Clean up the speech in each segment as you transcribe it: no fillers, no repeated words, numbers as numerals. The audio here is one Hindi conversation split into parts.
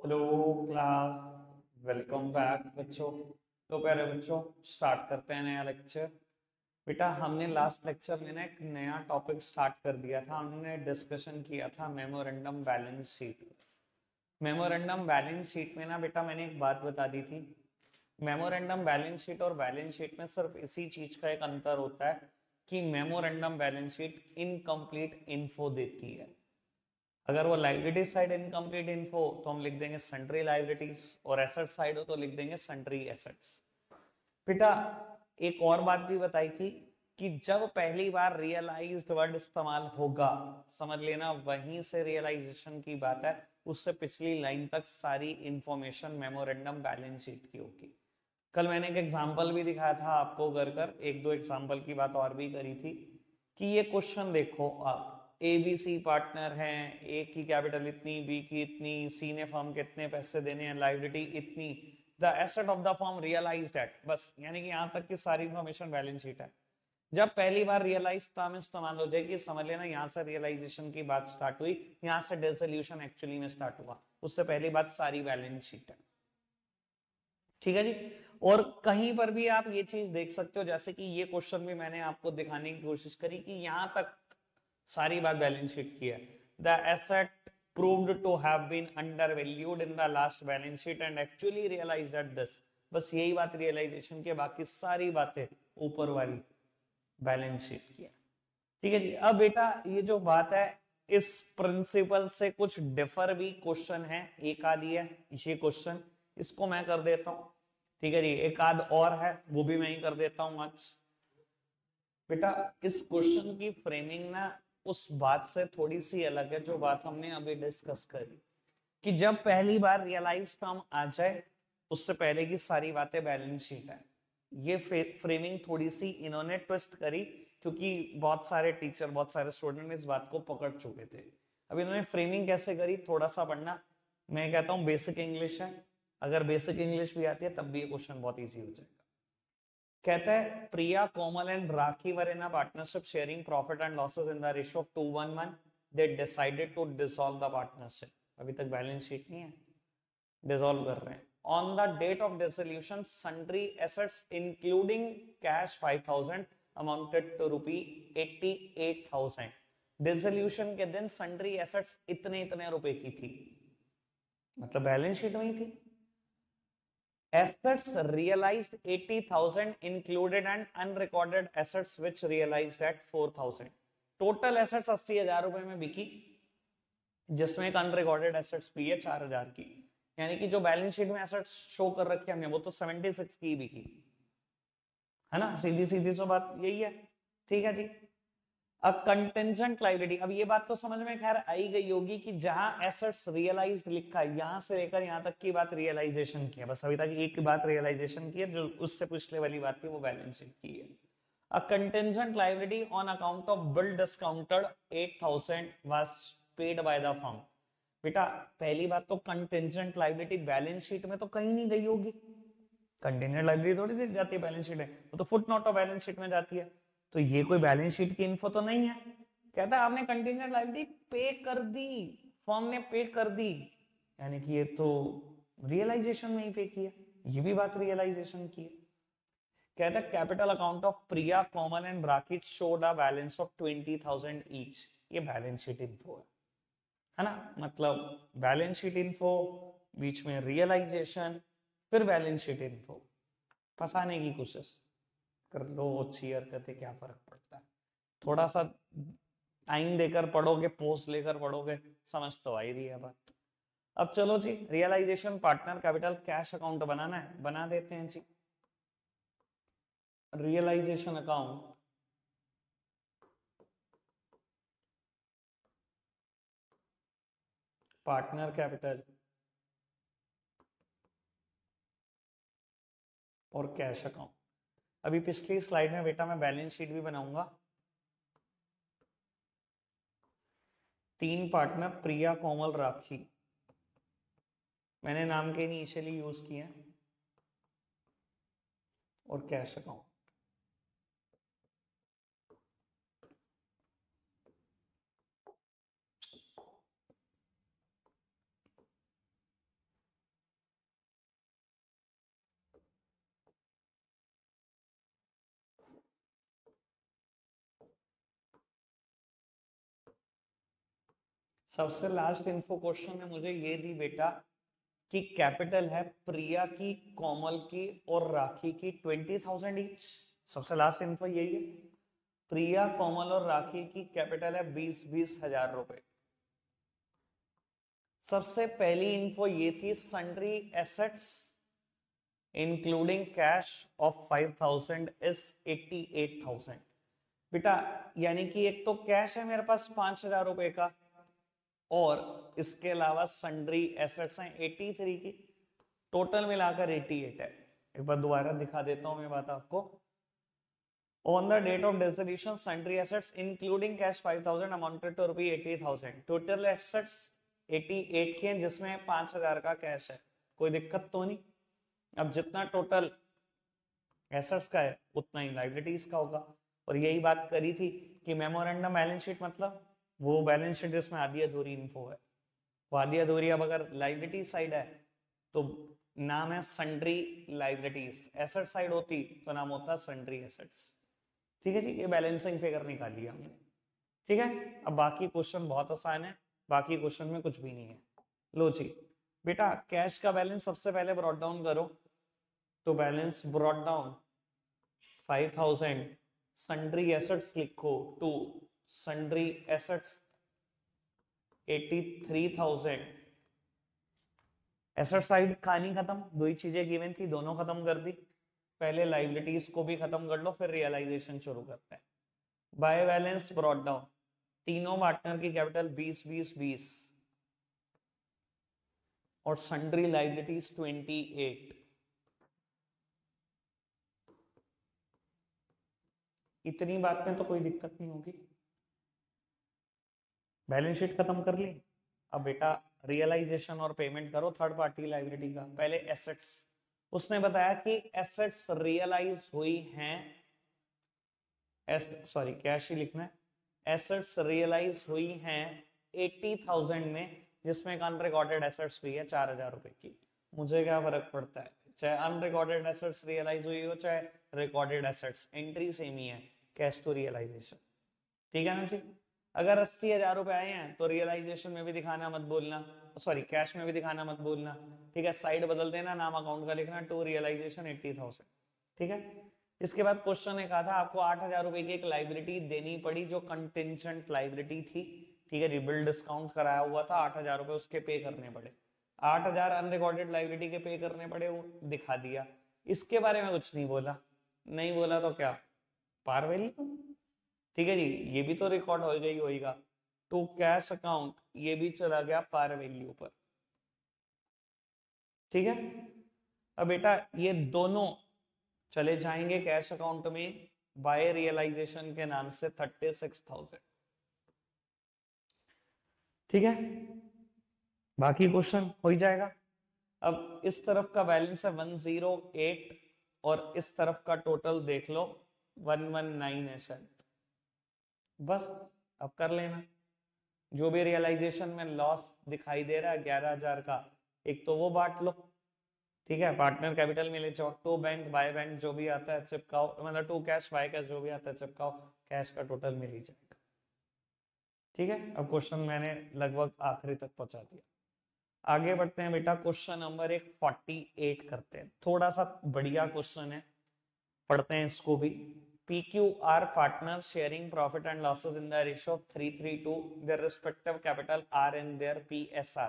हेलो क्लास, वेलकम बैक बच्चों। तो प्यारे बच्चों, स्टार्ट करते हैं नया लेक्चर। बेटा, हमने लास्ट लेक्चर में ना एक नया टॉपिक स्टार्ट कर दिया था। हमने डिस्कशन किया था memorandum balance sheet. Memorandum balance sheet में ना बेटा मैंने एक बात बता दी थी। मेमोरेंडम बैलेंस शीट और बैलेंस शीट में सिर्फ इसी चीज का एक अंतर होता है कि memorandum balance sheet incomplete info देती है। अगर वो लाइबिलिटी साइड इनकम्प्लीट इन्फो तो हम लिख देंगे सन्ड्री लाइबिलिटीज, और एसेट साइड हो तो लिख देंगे सन्ड्री एसेट्स। बेटा, एक और बात भी बताई थी कि जब पहली बार रियलाइज्ड वर्ड इस्तेमाल होगा, समझ लेना वहीं से रियलाइजेशन की बात है। उससे पिछली लाइन तक सारी इंफॉर्मेशन मेमोरेंडम बैलेंस शीट की होगी। कल मैंने एक एग्जांपल भी दिखाया था आपको, कर एक दो एग्जांपल की बात और भी करी थी कि ये क्वेश्चन देखो आप। ए बी सी पार्टनर हैं, ए की कैपिटल इतनी, बी की इतनी, सी ने फर्म के इतने पैसे देने हैं, लायबिलिटी इतनी, the asset of the firm realised at, बस यानी कि यहां तक की सारी इंफॉर्मेशन बैलेंस शीट है। जब पहली बार रियलाइज टर्म इस्तेमाल हो जाएगी, समझ लेना यहां से रियलाइजेशन की बात स्टार्ट हुई, यहां से डिसोल्यूशन एक्चुअली में स्टार्ट हुआ। उससे पहली बात सारी बैलेंस शीट है। ठीक है जी। और कहीं पर भी आप ये चीज देख सकते हो, जैसे कि ये क्वेश्चन भी मैंने आपको दिखाने की कोशिश करी कि यहां तक सारी बात बैलेंस शीट की है। The asset proved to have been undervalued in the last balance sheet and actually realized at this। बस यही बात रियलाइजेशन के, बाकी सारी बातें ऊपर वाली बैलेंस शीट की है। ठीक है जी। अब बेटा ये जो बात है, इस प्रिंसिपल से कुछ डिफर भी क्वेश्चन है, एक आध है ये क्वेश्चन, इसको मैं कर देता हूं। ठीक है जी। एक आध और है, वो भी मैं ही कर देता हूं आज। बेटा, इस क्वेश्चन की फ्रेमिंग ना उस बात से थोड़ी सी अलग है जो बात हमने अभी डिस्कस करी कि जब पहली बार रियलाइज टर्म आ जाए, उससे पहले की सारी बातें बैलेंस शीट है। ये फ्रेमिंग थोड़ी सी इन्होंने ट्विस्ट करी क्योंकि बहुत सारे टीचर, बहुत सारे स्टूडेंट इस बात को पकड़ चुके थे। अब इन्होंने फ्रेमिंग कैसे करी, थोड़ा सा पढ़ना। मैं कहता हूं बेसिक इंग्लिश है, अगर बेसिक इंग्लिश भी आती है तब भी ये क्वेश्चन बहुत इजी हो जाएगा। कहता है Priya, Komal and Rakhi were in a partnership sharing profit and losses in the ratio of 2:1। They decided to dissolve the partnership. अभी तक बैलेंस शीट नहीं है, डिसॉल्व कर रहे हैं। On the date of dissolution sundry assets including cash 5,000 amounted to rupee 88,000। Dissolution के दिन सन्ड्री एसेट्स इतने इतने रुपए की थी, मतलब बैलेंस शीट में ही थी। Assets realized 80,000 included and unrecorded assets which realized at 4,000। Total assets 80,000 रुपए में बिकी, जिसमें एक अनरिकॉर्डेड एसेट्स भी है 4,000 की। यानी कि जो बैलेंस शीट में एसेट्स शो कर रखी है हमने, वो तो 76 की बिकी है ना। सीधी सीधी सो बात यही है। ठीक है जी। अब कंटेंजेंट लायबिलिटी, अब ये बात तो समझ में खैर आई गई होगी कि जहां एसेट्स रियलाइज्ड लिखा है, यहां से लेकर यहां तक की बात रियलाइजेशन की है। बस अभी तक एक बात रियलाइजेशन की है, जो उससे पिछले वाली बात थी वो बैलेंस शीट की है। A contingent liability on account of bill discounted 8,000 was paid by the firm। बेटा पहली बात तो कंटेंजेंट लायबिलिटी बैलेंस शीट में तो कहीं नहीं गई होगी। कंटेंजेंट लायबिलिटी थोड़ी दी जाती है बैलेंस शीट में, वो तो foot note of balance sheet में जाती है। तो ये कोई बैलेंस शीट की इन्फो तो नहीं है। कहता है आपने कंटेंजेंट लायबिलिटी पे कर दी, फर्म ने पे कर दी, यानी कि ये तो रियलाइजेशन में ही पे किया। ये भी बात रियलाइजेशन की है। कहता है capital account of Priya, Komal and Rakesh showed a balance of 20,000 each. ये बैलेंस शीट इन्फो है ना। मतलब बैलेंस शीट इन्फो, बीच में रियलाइजेशन, फिर बैलेंस शीट इन्फो। फंसाने की कोशिश कर लो, चीयर करते क्या फर्क पड़ता है। थोड़ा सा टाइम देकर पढ़ोगे, पोस्ट लेकर पढ़ोगे, समझ तो आ ही रही है बात। अब चलो जी, realisation partner capital cash account बनाना है, बना देते हैं जी। रियलाइजेशन अकाउंट पार्टनर कैपिटल और कैश अकाउंट। अभी पिछली स्लाइड में बेटा मैं बैलेंस शीट भी बनाऊंगा। 3 पार्टनर प्रिया, कोमल, राखी, मैंने नाम के इनिशियली यूज किए हैं, और कैश अकाउंट। सबसे लास्ट इन्फो क्वेश्चन में मुझे ये दी बेटा कि कैपिटल है प्रिया की, कोमल की और राखी की 20,000 ईच। सबसे लास्ट इन्फो यही है, प्रिया, कोमल और राखी की कैपिटल है 20-20 हजार रुपए। सबसे पहली इन्फो ये थी, sundry assets including cash of 5,000 is 88,000। बेटा यानी कि एक तो कैश है मेरे पास 5,000 रुपए का, और इसके अलावा सन्ड्री एसेट्स हैं 83 की, टोटल मिलाकर 88 है। एक बार दोबारा दिखा देता हूं मैं बात आपको। On the date of dissolution, sundry assets including cash 5,000 amounted to rupees 80,000. Total assets 88 के हैं, जिसमें 5,000 का कैश है। कोई दिक्कत तो नहीं। अब जितना टोटल एसेट्स का है उतना ही लाइबिलिटीज का होगा। और यही बात करी थी कि मेमोरेंडम बैलेंस शीट मतलब वो बैलेंस शीट जिसमें आधी अधूरी इन्फो है, वो आधी अधूरी। अब अगर लाइबिलिटी साइड है तो नाम है सन्ड्री लाइबिलिटीज, एसेट साइड होती तो नाम होता सन्ड्री एसेट्स। ठीक है जी, ये बैलेंसिंग फिगर निकाली हमने। ठीक है, अब बाकी क्वेश्चन बहुत आसान है, बाकी क्वेश्चन में कुछ भी नहीं है। लो जी बेटा, कैश का बैलेंस सबसे पहले ब्रॉट डाउन करो, तो balance brought down 5,000, sundry assets लिखो 2, सन्ड्री एसेट्स 83,000। एसेट साइड कहानी खत्म, दो ही चीजें गिवन थी, दोनों खत्म कर दी। पहले लाइबिलिटीज को भी खत्म कर लो, फिर रियलाइजेशन शुरू करते हैं। बाय बैलेंस ब्रॉट डाउन, तीनों पार्टनर की कैपिटल 20-20-20 और सन्ड्री लाइबिलिटीज 28। इतनी बात में तो कोई दिक्कत नहीं होगी। बैलेंस शीट खत्म कर ली। अब बेटा रियलाइजेशन और पेमेंट करो थर्ड पार्टी लाइबिलिटी का। पहले एसेट्स, उसने बताया कि एसेट्स रियलाइज हुई हैं, सॉरी कैश ही लिखना है, एसेट्स रियलाइज हुई हैं 80,000 में, जिसमें एक अनरिकॉर्डेड एसेट्स भी है 4,000 रुपए की। मुझे क्या फर्क पड़ता है, चाहे अनरिकॉर्डेड एसेट्स रियलाइज हुई हो चाहे रिकॉर्डेड एसेट्स, एंट्री सेम ही है, कैश टू रियलाइजेशन। ठीक है ना जी। अगर 80,000 रुपए आए हैं तो रियलाइजेशन में भी दिखाना मत भूलना, सॉरी कैश में भी दिखाना मत भूलना। ठीक है, साइड बदल देना, नाम अकाउंट का लिखना, टू रियलाइजेशन 80,000। ठीक है, इसके बाद क्वेश्चन ने कहा था आपको 8,000 रुपए की एक लाइबिलिटी देनी पड़ी जो कंटिंजेंट लाइबिलिटी थी। ठीक है, रिबिल डिस्काउंट कराया हुआ था, 8,000 रुपए उसके पे करने पड़े। 8,000 अनरिकॉर्डेड लाइबिलिटी के पे करने पड़े, वो दिखा दिया। इसके बारे में कुछ नहीं बोला, नहीं बोला तो क्या, पार वैल्यू। ठीक है जी, ये भी तो रिकॉर्ड हो गई होगा, टू कैश अकाउंट, ये भी चला गया पार वैल्यू पर। ठीक है, अब बेटा ये दोनों चले जाएंगे कैश अकाउंट में बाय रियलाइजेशन के नाम से 36,000। ठीक है, बाकी क्वेश्चन हो ही जाएगा। अब इस तरफ का बैलेंस है 108 और इस तरफ का टोटल देख लो 119 है शायद। बस अब कर लेना, जो भी रियलाइजेशन में लॉस दिखाई दे रहा है 11,000 का, एक तो वो बांट लो। ठीक है, पार्टनर कैपिटल में ले जाओ, टू बैंक बाय बैंक जो भी आता है चिपकाओ, मतलब टू कैश बाय कैश जो भी आता है चिपकाओ, कैश का टोटल मिल ही जाएगा। ठीक है, अब क्वेश्चन मैंने लगभग आखिरी तक पहुंचा दिया। आगे बढ़ते हैं बेटा, क्वेश्चन नंबर 48 करते हैं, थोड़ा सा बढ़िया क्वेश्चन है, पढ़ते हैं इसको भी। PQR partners sharing profit and losses in the ratio of 3:3 their respective capital are in their PSR।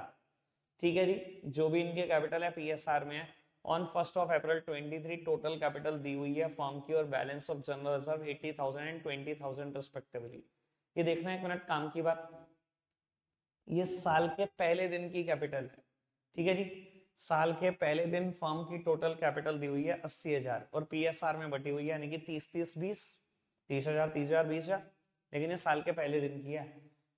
ठीक है जी, जो भी इनके कैपिटल है PSR में है। ऑन 1 अप्रैल 23 टोटल कैपिटल दी हुई है फर्म की और balance of general reserve 80,000 and 20,000 respectively. ये देखना एक मिनट काम की बात, ये साल के पहले दिन की कैपिटल है। ठीक है जी, साल के पहले दिन फर्म की टोटल कैपिटल दी हुई है 80,000 और PSR में बटी हुई है, यानी कि 30-30-20, 30,000 30,000 20,000, लेकिन ये साल के पहले दिन की है।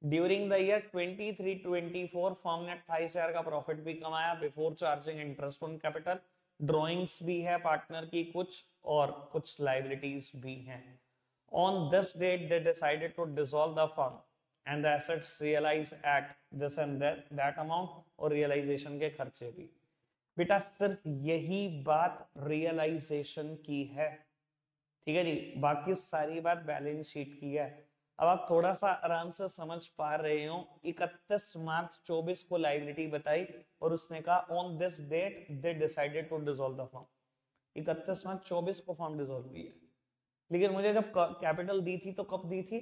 ड्यूरिंग द ईयर 23-24 फर्म ने 28,000 का प्रॉफिट भी कमाया before charging interest on capital. Drawings भी है पार्टनर की कुछ और कुछ लाइबिलिटीज भी हैं। On this date they decided to dissolve the firm and the assets realised at this and that amount, और रियलाइजेशन के खर्चे भी। बेटा सिर्फ यही बात रियलाइजेशन की है। ठीक है जी, बाकी सारी बात बैलेंस शीट की है। अब आप थोड़ा सा आराम से समझ पा रहे हो, 31 मार्च 24 को लाइबिलिटी बताई और उसने कहा on this date they decided to dissolve the firm. 31 March 24 को फर्म डिसॉल्व हुई है, लेकिन मुझे जब कैपिटल दी थी तो कब दी थी?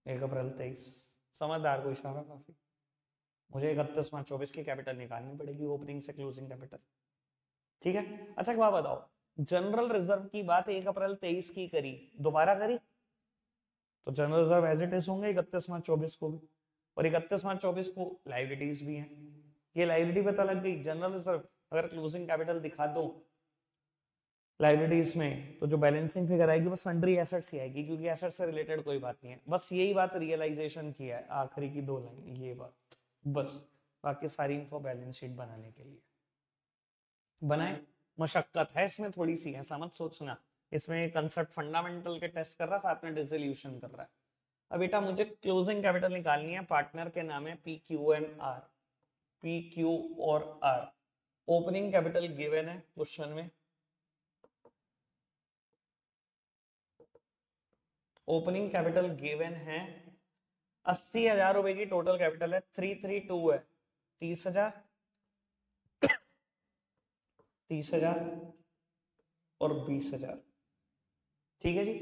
1 अप्रैल 23। समझदार को इशारा काफी। मुझे 31 मार्च 24 की कैपिटल निकालनी पड़ेगी, ओपनिंग से क्लोजिंग कैपिटल। ठीक है, अच्छा एक बात बताओ, जनरल रिजर्व की बात 1 अप्रैल 23 की करी, दोबारा करी तो general reserve as it is होंगे 31 मार्च 24 को भी, और 31 मार्च 24 को लाइबिलिटीज भी हैं। ये लाइबिलिटी पता लग गई। जनरल रिजर्व अगर क्लोजिंग कैपिटल दिखा दो लाइबिलिटीज में तो जो बैलेंसिंग फिगर आएगी वो सन्ड्री एसेट्स ही आएगी, क्योंकि एसेट से रिलेटेड कोई बात नहीं है। बस यही बात रियलाइजेशन की है, आखिरी की 2 लाइन ये बात बस, बाकी सारी इंफो बैलेंस शीट बनाने के लिए बनाए। मशक्कत है इसमें थोड़ी सी, ऐसा मत सोचना। इसमें कंसेप्ट फंडामेंटल के टेस्ट कर रहा है, साथ में डिसोल्यूशन कर रहा है। अब बेटा मुझे क्लोजिंग कैपिटल निकालनी है, पार्टनर के नाम है P Q and R, P Q और आर। ओपनिंग कैपिटल गिवन है क्वेश्चन में, ओपनिंग कैपिटल गिवन है 80,000 रुपए की टोटल कैपिटल है, 332 है, 30,000 30,000 और 20,000। ठीक है जी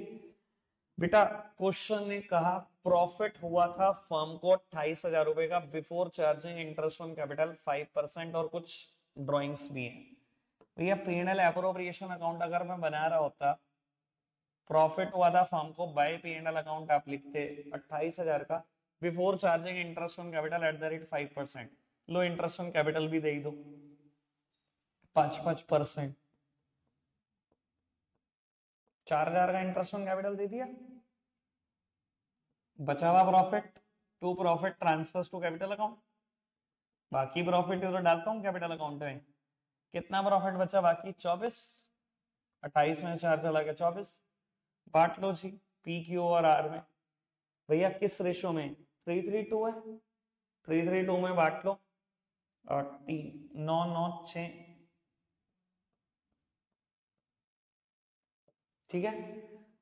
बेटा, क्वेश्चन ने कहा प्रॉफिट हुआ था फर्म को 28,000 रुपए का before charging interest on capital 5% और कुछ ड्राइंग्स भी हैं। भैया P&L एप्रोप्रिएशन अकाउंट अगर मैं बना रहा होता, प्रॉफिट हुआ था फर्म को बाय P&L अकाउंट आप लिखते 28,000 का, before charging interest on capital at the rate 5%। Low interest on capital भी दे दो 5%, 4,000 का इंटरेस्ट ऑन कैपिटल दे दिया, बचा हुआ profit to profit transfers to capital account, बाकी प्रॉफिट तो डालता हूँ कैपिटल अकाउंट में। कितना प्रॉफिट बचा बाकी? 24, 28 में 4 चला गया 24, बांट लो जी पी क्यू और आर में। भैया किस रेशो में? 332 है, 332 में बांट लो, और 3 9 9 6। ठीक है,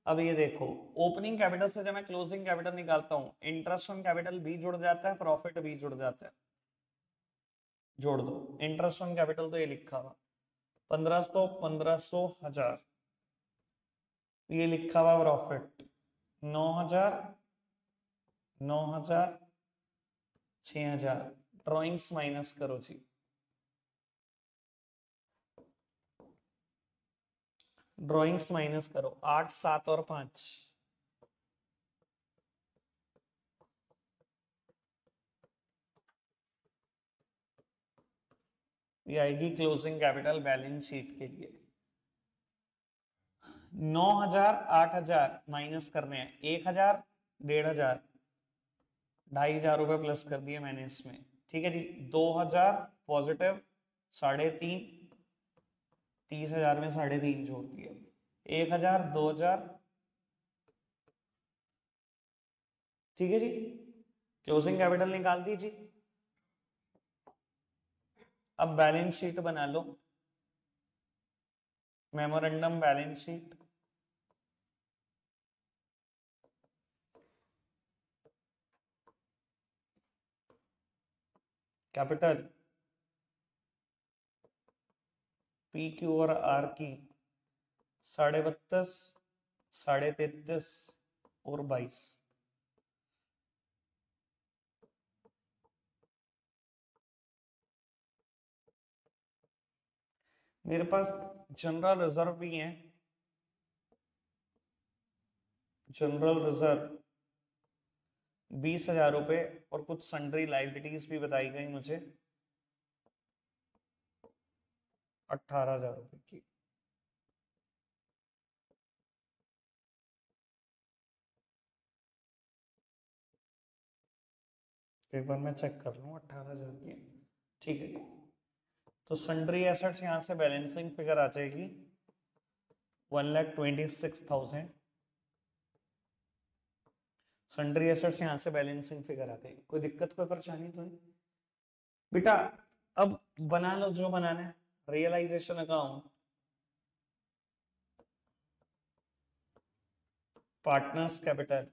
अब ये देखो ओपनिंग कैपिटल से जब मैं क्लोजिंग कैपिटल निकालता हूं, इंटरेस्ट ऑन कैपिटल भी जुड़ जाता है, प्रॉफिट भी जुड़ जाता है, जोड़ दो। इंटरेस्ट ऑन कैपिटल तो ये लिखा हुआ 1500, 1500, 1000, ये लिखा हुआ प्रॉफिट 9,000, 9,000, 6,000। ड्रॉइंग्स माइनस करो जी, ड्रॉइंग्स माइनस करो, 8, 7 और 5, ये आएगी क्लोजिंग कैपिटल बैलेंस शीट के लिए। 9,000, 8,000 माइनस करने हैं, 1,000, 1,500, 2,500 रुपए प्लस कर दिए मैंने इसमें। ठीक है जी, 2,000 पॉजिटिव, 3.5, 30,000 में 3.5 जोड़ दिए, 1,000, 2,000। ठीक है जी, क्लोजिंग कैपिटल निकाल दीजिए। अब बैलेंस शीट बना लो, memorandum balance sheet. Capital P Q और आर की 32.5, 33.5 और 22। मेरे पास जनरल रिजर्व भी है, जनरल रिजर्व 20,000 रुपए और कुछ सन्ड्री लाइबिलिटीज भी बताई गई मुझे 18,000 रुपए की। एक बार मैं चेक कर लूं, 18,000 की। ठीक है जी, तो सन्ड्री एसेट्स यहां से बैलेंसिंग फिगर आ जाएगी 1,26,000। सन्ड्री एसेट्स यहां से बैलेंसिंग फिगर आ गई। कोई दिक्कत, कोई परेशानी तो नहीं बेटा? अब बना लो जो बनाना है, रियलाइजेशन अकाउंट, पार्टनर्स कैपिटल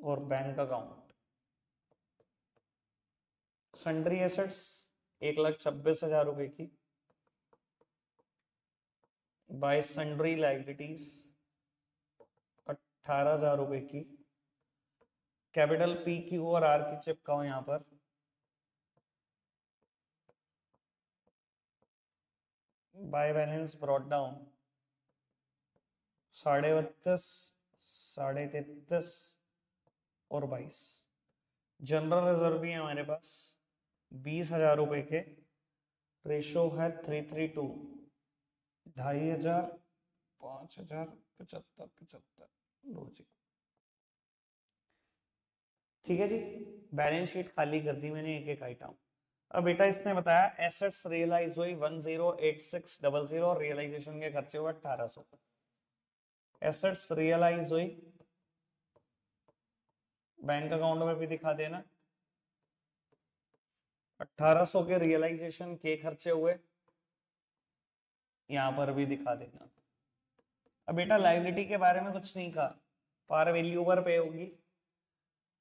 और बैंक अकाउंट। सन्ड्री एसेट्स 1,26,000 रुपए की, बाय सन्ड्री लाइबिलिटीज 18,000 रुपए की। कैपिटल पी क्यू और आर की चिपकाओ यहां पर। बाय बैलेंस ब्रॉट डाउन 32.5, 33.5 और 22। जनरल रिजर्व भी है हमारे पास 20,000 रुपए के। रेशो है 3:3:2, 2,500, 5,000, 75, 75। लो जी, ठीक है जी। बैलेंस शीट खाली कर दी मैंने एक एक आइटम। अब बेटा इसने बताया एसेट्स रियलाइज हुई 108600 और रियलाइजेशन के खर्चे हुए 1800। एसेट्स रियलाइज हुई बैंक अकाउंट में भी दिखा देना, 1800 के रियलाइजेशन के खर्चे हुए यहां पर भी दिखा देना। अब बेटा लाइबिलिटी के बारे में कुछ नहीं कहा, पार वैल्यू पर पे होगी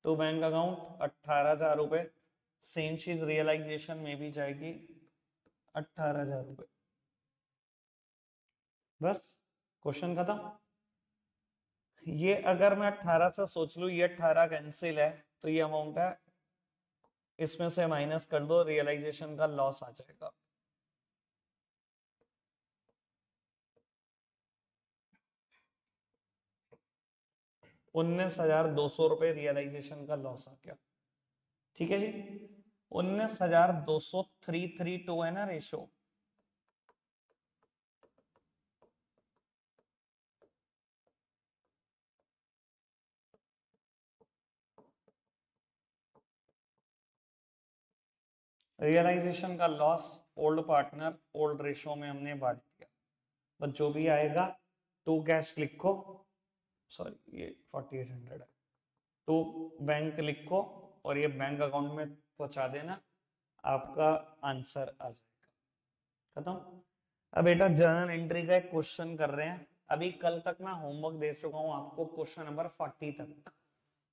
तो बैंक अकाउंट 18,000 रुपए। सेम चीज रियलाइजेशन में भी जाएगी 18,000 रुपए। बस क्वेश्चन खत्म। ये अगर मैं 18 से सोच लू, ये 18 कैंसिल है तो ये अमाउंट है, इसमें से माइनस कर दो, रियलाइजेशन का लॉस आ जाएगा। ₹19,200 रियलाइजेशन का लॉस आ गया। ठीक है जी, 19,200 है ना रेशो। रियलाइजेशन का loss old partner old ratio में हमने बांट दिया। बस जो भी आएगा टू कैश लिखो, सॉरी ये 4800 है, टू बैंक लिखो और ये बैंक अकाउंट में पहुंचा देना, आपका आंसर आ जाएगा। खत्म। अब बेटा जर्नल एंट्री का एक क्वेश्चन कर रहे हैं। अभी कल तक मैं होमवर्क दे चुका हूं आपको क्वेश्चन नंबर 40 तक।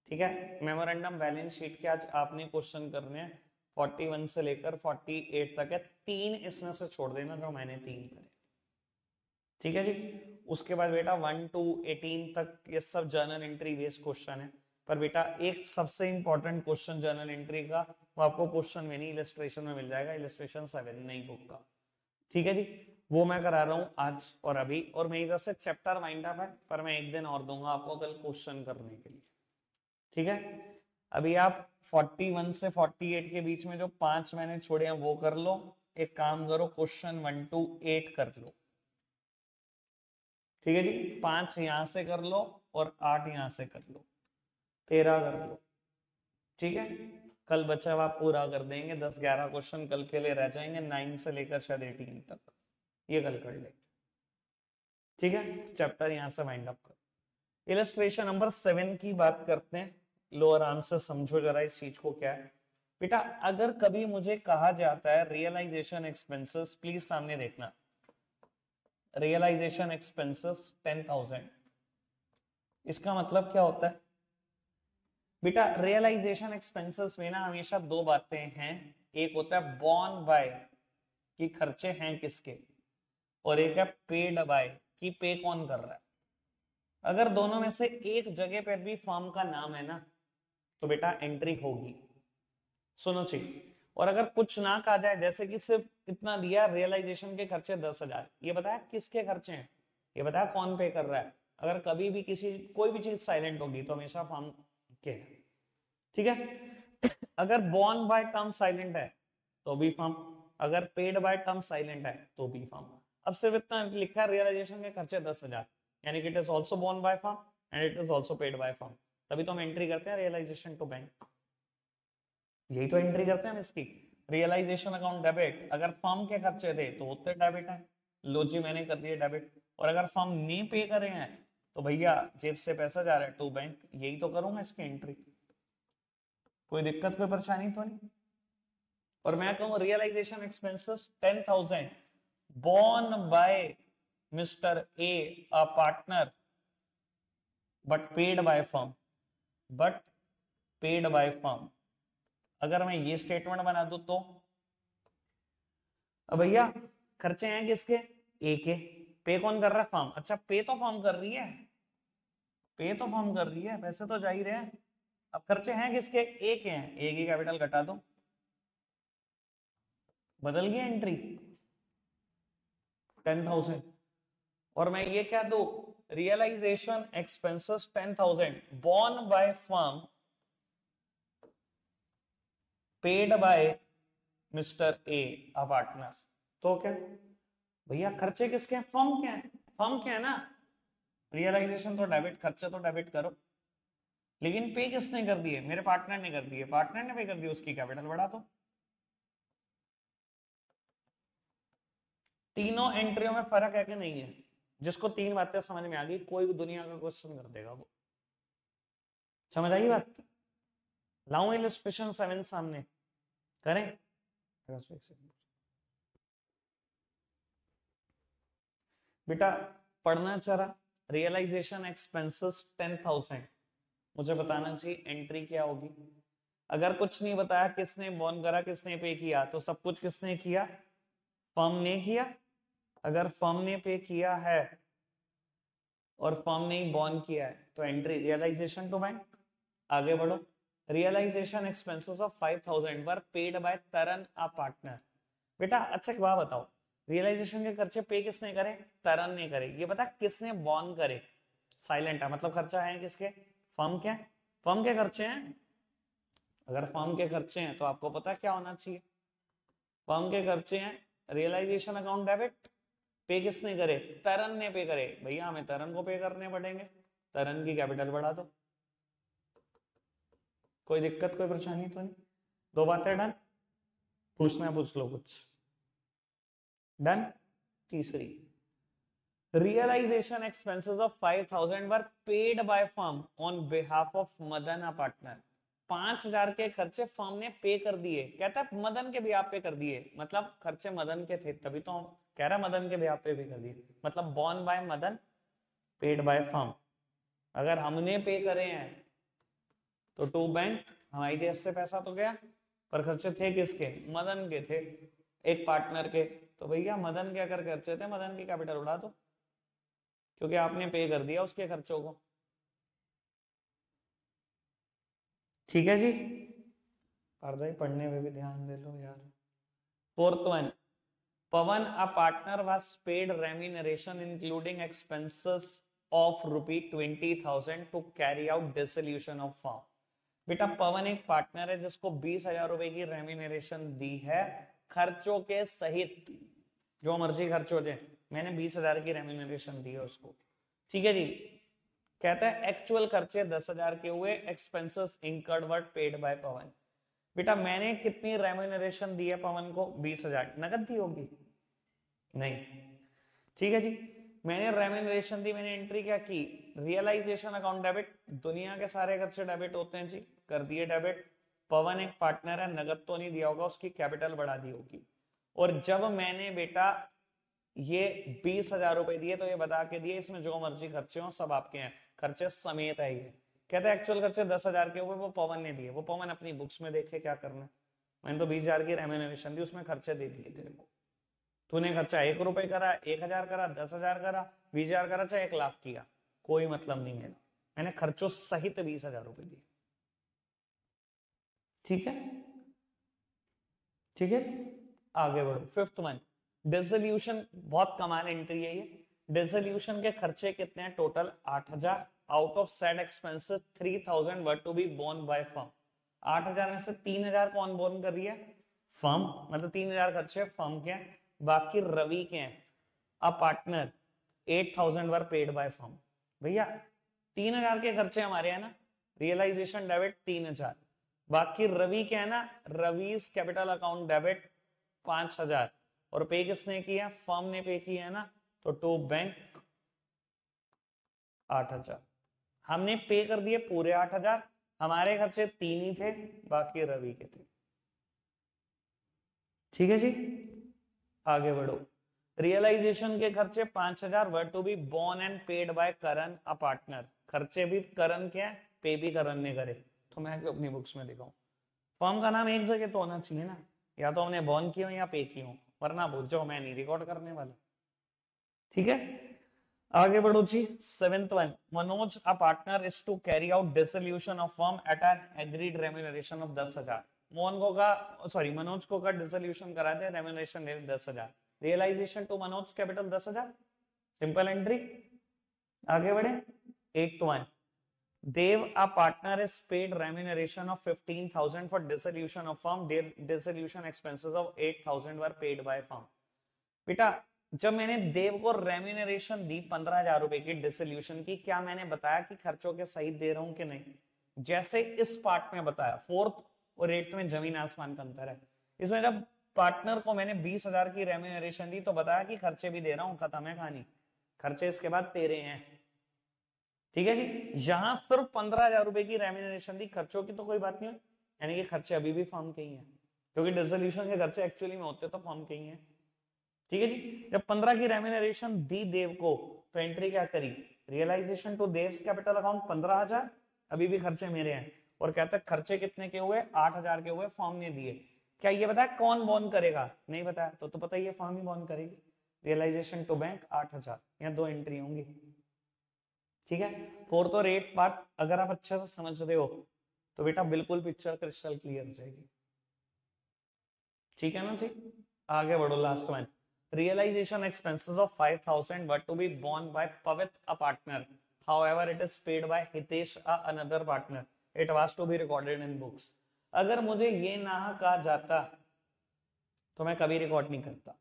ठीक है, मेमोरेंडम बैलेंस शीट के आज आपने क्वेश्चन करने हैं 41 से लेकर 48 तक है। 3 इसमें से छोड़ देना जो मैंने 3 करे। ठीक है जी। उसके बाद बेटा 1 to 18 तक ये सब जर्नल एंट्री बेस्ड क्वेश्चन है। पर बेटा एक सबसे इंपॉर्टेंट क्वेश्चन जर्नल एंट्री का वो आपको क्वेश्चन में नहीं इलस्ट्रेशन में मिल जाएगा, इलस्ट्रेशन 7 नई बुक का। ठीक है जी, वो मैं करा रहा हूँ आज और अभी, और मेरी तरफ से चैप्टर वाइंड अप है, पर मैं एक दिन और दूंगा आपको कल क्वेश्चन करने के लिए। ठीक है, अभी आप 41 से 48 के बीच में जो 5 मैंने छोड़े हैं वो कर लो। एक काम करो, क्वेश्चन 1 to 8 कर लो। ठीक है जी, 5 यहां से कर लो और 8 यहां से कर लो, 13 कर लो। ठीक है, कल बचा हुआ आप पूरा कर देंगे। 10-11 क्वेश्चन कल के लिए रह जाएंगे, 9 से लेकर शायद 18 तक, ये कल कर ले। ठीक है, चैप्टर यहां से वाइंड अप कर। इलस्ट्रेशन नंबर 7 की बात करते हैं। लो आराम से समझो जरा इस चीज को क्या है। बेटा अगर कभी मुझे कहा जाता है रियलाइजेशन एक्सपेंसेस, प्लीज सामने देखना, रियलाइजेशन एक्सपेंसेस 10,000, इसका मतलब क्या होता है बेटा? रियलाइजेशन एक्सपेंसेस में ना हमेशा दो बातें हैं, एक होता है बॉर्न बाय कि खर्चे हैं किसके, और एक है पेड बाय कि पे कौन कर रहा है। अगर दोनों में से एक जगह पर भी फर्म का नाम है ना तो बेटा एंट्री होगी। सुनो चाहिए, और अगर कुछ ना कहा जाए, जैसे कि सिर्फ इतना दिया रियलाइजेशन के खर्चे 10,000, ये बताया किसके खर्चे हैं, ये बताया कौन पे कर रहा है। अगर कभी भी किसी कोई भी चीज साइलेंट होगी तो हमेशा फर्म के है। ठीक है, अगर बॉर्न बाय टर्म साइलेंट है तो भी फर्म, अगर पेड बाय टर्म साइलेंट है तो भी फर्म। अब सिर्फ इतना लिखा है रियलाइजेशन के खर्चे 10,000, यानी कि it is also born by firm and it is also paid by firm, तभी तो हम एंट्री करते हैं रियलाइजेशन टू बैंक। यही तो एंट्री करते हैं हम इसकी। रियलाइजेशन अकाउंट डेबिट, अगर फर्म के खर्चे थे तो होते डेबिट है, लो जी मैंने कर दिए डेबिट। और अगर फर्म नहीं पे करे हैं तो भैया जेब से पैसा जा रहा है टू बैंक, यही तो करूंगा इसकी एंट्री। कोई दिक्कत कोई परेशानी तो नहीं। और मैं कहूं realisation expenses 10,000 borne by Mr. A, a partner, but paid by firm, but paid by firm. अगर मैं ये स्टेटमेंट बना दूं तो अब भैया खर्चे हैं किसके, ए के। पे कौन कर रहा है, फर्म। अच्छा पे तो फर्म कर रही है, पे तो फर्म कर रही है, पैसे तो जा ही रहे हैं। अब खर्चे हैं किसके, ए के हैं, ए की कैपिटल घटा दो, बदल गया एंट्री 10,000। और मैं ये क्या दू, realisation expenses 10,000 borne by firm paid by mister A a partner. तो क्या भैया खर्चे किसके हैं, फर्म के हैं, फर्म के हैं ना। रियलाइजेशन तो डेबिट, खर्चे तो डेबिट करो, लेकिन पे किसने कर दिए, मेरे पार्टनर ने कर दिए, पार्टनर ने पे कर दिया, उसकी कैपिटल बढ़ा दो। तीनों एंट्रियों में फर्क है कि नहीं है, जिसको तीन बातें समझ में आ गई कोई भी दुनिया का क्वेश्चन कर देगा वो। समझ आई बात, लाऊं इलस्ट्रेशन 7 सामने, करें। बेटा पढ़ना चला, रियलाइजेशन एक्सपेंसेस 10,000, मुझे बताना चाहिए एंट्री क्या होगी। अगर कुछ नहीं बताया किसने बोन करा किसने पे किया, तो सब कुछ किसने किया, फर्म ने किया। अगर फर्म ने पे किया है और फर्म ने बॉन्ड किया है तो एंट्री रियलाइजेशन टू बैंक। आगे बढ़ो, realisation expenses of 5,000 were paid by Taran a partner. बेटा अच्छा एक बात बताओ, रियलाइजेशन के खर्चे पे किसने करे, तरन ने करे। ये बता किसने बॉन्ड करे, साइलेंट है, मतलब खर्चा है किसके, फर्म के, फर्म के खर्चे हैं। अगर फर्म के खर्चे हैं तो आपको पता क्या होना चाहिए, फर्म के खर्चे हैं, रियलाइजेशन अकाउंट डेबिट। पे किसने करे, तरन ने पे करे, भैया हमें तरन को पे करने पड़ेंगे, तरन की कैपिटल बढ़ा दो। कोई दिक्कत कोई परेशानी तो नहीं, दो बातें डन, पूछना है पूछ लो कुछ, डन। तीसरी, realization expenses of 5,000 were paid by firm on behalf of Madan a partner। 5,000 के खर्चे फर्म ने पे कर दिए, कहता है मदन के बिहाफ पे कर दिए, मतलब खर्चे मदन के थे, तभी तो कह रहा मदन के बिहाफ पे कर दिए, मतलब borne by Madan paid by firm. अगर हमने पे करे हैं तो टू बैंक, हमारी जेब से पैसा तो गया, पर खर्चे थे किसके, मदन के थे, एक पार्टनर के। तो भैया मदन के अगर खर्चे थे, मदन की कैपिटल उड़ा दो, क्योंकि आपने पे कर दिया उसके खर्चों को। ठीक है जी, पर्दा ही पढ़ने में भी ध्यान दे लो यार। Fourth one, Pawan a partner was paid remuneration including expenses of ₹20,000 to carry out dissolution of firm. बेटा पवन एक पार्टनर है जिसको 20,000 रुपए की रेम्यूनरेशन दी है, खर्चों के सहित, जो मर्जी खर्च हो जाए, मैंने 20,000 की रेम्यूनरेशन दी है उसको। ठीक है जी, कहता है एक्चुअल खर्चे 10,000 के हुए, expenses incurred were paid by Pavan. बेटा मैंने कितनी रेम्यूनरेशन दी है पवन को, 20,000, नकद दी होगी नहीं। ठीक है जी, मैंने रेम्यूनरेशन दी, मैंने एंट्री क्या की, रियलाइजेशन अकाउंट डेबिट, दुनिया के सारे खर्चे डेबिट होते हैं जी, कर दिए डेबिट। पवन एक पार्टनर है, नगद तो नहीं दिया होगा, उसकी कैपिटल बढ़ा दी होगी। और जब मैंने बेटा ये 20,000 रुपए दिए तो ये बता के दिए इसमें जो मर्जी खर्चे हो सब आपके हैं, खर्चे समेत है ये। कहते हैं एक्चुअल खर्चे 10,000 के हुए, वो पवन ने दिए, वो पवन अपनी बुक्स में देखे क्या करना है। मैंने तो 20,000 की रेम्यूनरेशन दी, उसमें खर्चे दे दिए तेरे को। तूने खर्चा 1 रुपए करा, 1,000 करा, 10,000 करा, 20,000 करा, चाहे 1,00,000 किया, कोई मतलब नहीं मेरा, मैंने खर्चों सहित 20,000 रुपए दिए। ठीक है, ठीक है, आगे बढ़ो। फिफ्थ वन, डिसोल्यूशन, बहुत कमाल एंट्री है ये। डिसोल्यूशन के खर्चे कितने हैं total, 8,000, out of said expenses 3,000 were to be borne by firm. 8,000 में से 3,000 कौन बोर्न कर रही है, फर्म, मतलब 3,000 खर्चे फर्म के हैं, बाकी रवि के हैं, a partner 8,000 were paid by firm. भैया 3,000 के खर्चे हमारे हैं ना, रियलाइजेशन डेबिट 3,000, बाकी रवि क्या है ना, रवीज कैपिटल अकाउंट डेबिट 5,000, और पे किसने किया, फर्म ने पे किया है ना, तो टू बैंक 8,000। हमने पे कर दिए पूरे 8,000, हमारे खर्चे 3 ही थे, बाकी रवि के थे। ठीक है जी, आगे बढ़ो। रियलाइजेशन के खर्चे 5,000 were to be borne and paid by Karan a partner. खर्चे भी करण के हैं, पे भी करण ने करे, तो मैं क्यों अपनी बुक्स में दिखाऊं? फर्म का नाम एक जगह तो होना चाहिए ना, या तो हमने बॉर्न की हो या पे की हो, वरना भूल जाओ, मैं नहीं रिकॉर्ड करने वाला। ठीक है, आगे बढ़ो जी। Seventh one, Manoj a partner is to carry out dissolution of firm at an agreed remuneration of 10,000। Mohan को का सॉरी मनोज को का डिसोल्यूशन करा दे, रेम्यूनरेशन ले 10,000, realisation to Manoj capital 10,000, simple entry. आगे बढ़े। At one, Dev, a partner, is paid remuneration of 15,000 for dissolution of firm. Their dissolution expenses of 8,000 were paid by firm. बेटा जब मैंने देव को रेम्यूनरेशन दी 15,000 रुपए की डिसोल्यूशन की, क्या मैंने बताया कि खर्चों के सहित दे रहा हूं कि नहीं? जैसे इस पार्ट में बताया, फोर्थ और एट्थ में जमीन आसमान का अंतर है। इसमें जब पार्टनर को मैंने 20,000 की रेम्यूनरेशन दी तो बताया कि खर्चे भी दे रहा हूं, खत्म है कहानी, खर्चे इसके बाद तेरे हैं। ठीक है जी, यहां सिर्फ 15,000 रुपए की रेम्यूनरेशन दी, खर्चों की तो कोई बात नहीं है, यानी कि खर्चे अभी भी फर्म के ही हैं, क्योंकि डिसोल्यूशन के खर्चे एक्चुअली में होते तो फर्म के ही हैं। ठीक है जी, जब 15 की रेम्यूनरेशन दी देव को तो एंट्री क्या करी, realisation to Dev's capital account 15,000, अभी भी खर्चे मेरे हैं, और कहता है खर्चे कितने के हुए, 8,000 के हुए, फर्म ने दिए। क्या ये बताया कौन बॉन्ड करेगा? नहीं बताया, तो पता ही है फर्म ही बॉन्ड करेगी। रियलाइजेशन टू बैंक 8,000, यहाँ दो एंट्री होंगी। ठीक है, फोर्थ और एट पार्ट अगर आप अच्छे से समझ रहे हो तो बेटा बिल्कुल पिक्चर क्रिस्टल क्लियर हो जाएगी। ठीक है ना जी, आगे बढ़ो। Last one, realization expenses of 5,000 were to be borne by Pavit, a partner. However, it is paid by Hitesh, another partner. It was to be recorded in books. अगर मुझे ये ना कहा जाता तो मैं कभी रिकॉर्ड नहीं करता,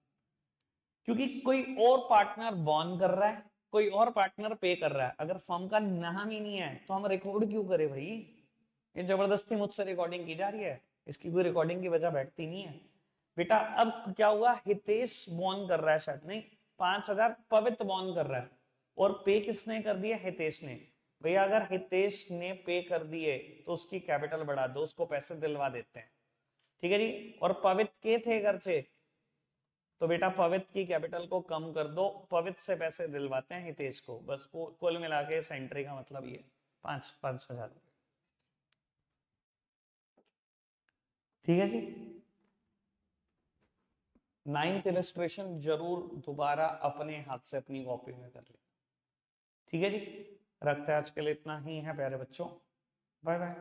क्योंकि कोई और पार्टनर बॉर्न कर रहा है, कोई और पार्टनर पे कर रहा है। अगर फर्म का नाम ही नहीं है तो हम रिकॉर्ड क्यों करें भाई? ये जबरदस्ती मुझसे रिकॉर्डिंग की जा रही है, इसकी कोई रिकॉर्डिंग की वजह बैठती नहीं है। बेटा अब क्या हुआ, हितेश बॉर्न कर रहा है, शायद नहीं, 5,000 पवित्र बॉर्न कर रहा है, और पे किसने कर दिया? हितेश ने। भैया अगर हितेश ने पे कर दिए तो उसकी कैपिटल बढ़ा दो, उसको पैसे दिलवा देते हैं। ठीक है जी, और पवित्र के थे घर से, तो बेटा पवित्र की कैपिटल को कम कर दो, पवित्र से पैसे दिलवाते हैं हितेश को, बस कुल मिला के इस एंट्री का मतलब ये 5,000। ठीक है जी, 9th इलस्ट्रेशन जरूर दोबारा अपने हाथ से अपनी कॉपी में कर ले। ठीक है जी, रखते हैं आज के लिए इतना ही है प्यारे बच्चों, बाय बाय।